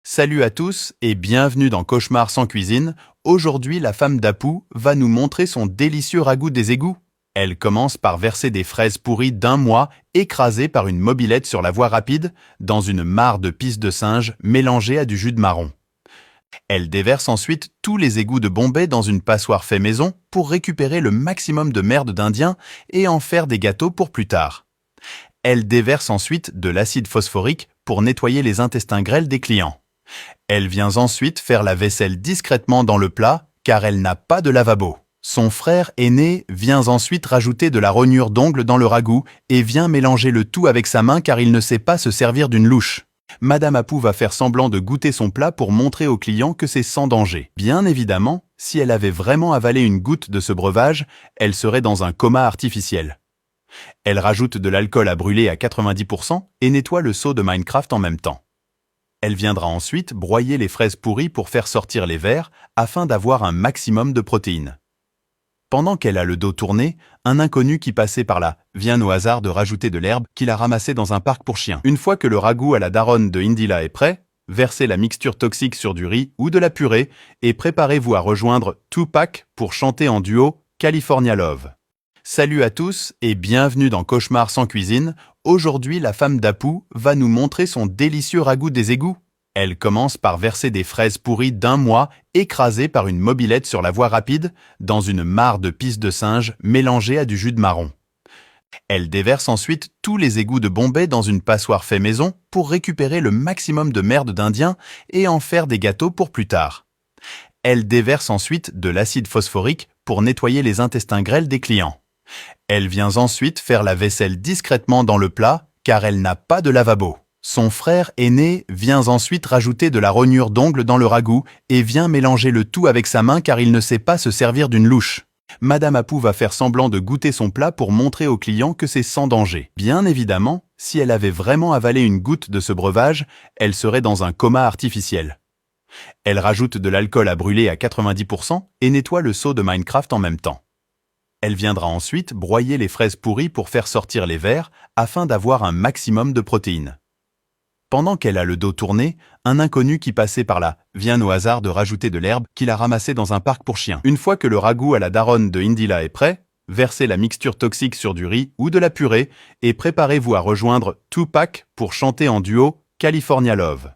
Salut à tous et bienvenue dans Cauchemar sans cuisine. Aujourd'hui, la femme d'Apu va nous montrer son délicieux ragoût des égouts. Elle commence par verser des fraises pourries d'1 mois écrasées par une mobilette sur la voie rapide dans une mare de pisse de singe mélangée à du jus de marron. Elle déverse ensuite tous les égouts de Bombay dans une passoire fait maison pour récupérer le maximum de merde d'Indien et en faire des gâteaux pour plus tard. Elle déverse ensuite de l'acide phosphorique pour nettoyer les intestins grêles des clients. Elle vient ensuite faire la vaisselle discrètement dans le plat car elle n'a pas de lavabo. Son frère aîné vient ensuite rajouter de la rognure d'ongle dans le ragoût et vient mélanger le tout avec sa main car il ne sait pas se servir d'une louche. Madame Apu va faire semblant de goûter son plat pour montrer aux clients que c'est sans danger. Bien évidemment, si elle avait vraiment avalé une goutte de ce breuvage, elle serait dans un coma artificiel. Elle rajoute de l'alcool à brûler à 90% et nettoie le seau de Minecraft en même temps. Elle viendra ensuite broyer les fraises pourries pour faire sortir les vers afin d'avoir un maximum de protéines. Pendant qu'elle a le dos tourné, un inconnu qui passait par là vient au hasard de rajouter de l'herbe qu'il a ramassée dans un parc pour chiens. Une fois que le ragoût à la daronne de Indila est prêt, versez la mixture toxique sur du riz ou de la purée et préparez-vous à rejoindre Tupac pour chanter en duo California Love. Salut à tous et bienvenue dans Cauchemar sans cuisine. Aujourd'hui, la femme d'Apu va nous montrer son délicieux ragoût des égouts. Elle commence par verser des fraises pourries d'1 mois écrasées par une mobilette sur la voie rapide dans une mare de pisse de singe mélangée à du jus de marron. Elle déverse ensuite tous les égouts de Bombay dans une passoire fait maison pour récupérer le maximum de merde d'Indien et en faire des gâteaux pour plus tard. Elle déverse ensuite de l'acide phosphorique pour nettoyer les intestins grêles des clients. Elle vient ensuite faire la vaisselle discrètement dans le plat car elle n'a pas de lavabo. Son frère aîné vient ensuite rajouter de la rognure d'ongle dans le ragoût et vient mélanger le tout avec sa main car il ne sait pas se servir d'une louche. Madame Apu va faire semblant de goûter son plat pour montrer aux clients que c'est sans danger. Bien évidemment, si elle avait vraiment avalé une goutte de ce breuvage, elle serait dans un coma artificiel. Elle rajoute de l'alcool à brûler à 90% et nettoie le seau de Minecraft en même temps. Elle viendra ensuite broyer les fraises pourries pour faire sortir les vers afin d'avoir un maximum de protéines. Pendant qu'elle a le dos tourné, un inconnu qui passait par là vient au hasard de rajouter de l'herbe qu'il a ramassée dans un parc pour chiens. Une fois que le ragoût à la daronne de Indila est prêt, versez la mixture toxique sur du riz ou de la purée et préparez-vous à rejoindre Tupac pour chanter en duo California Love.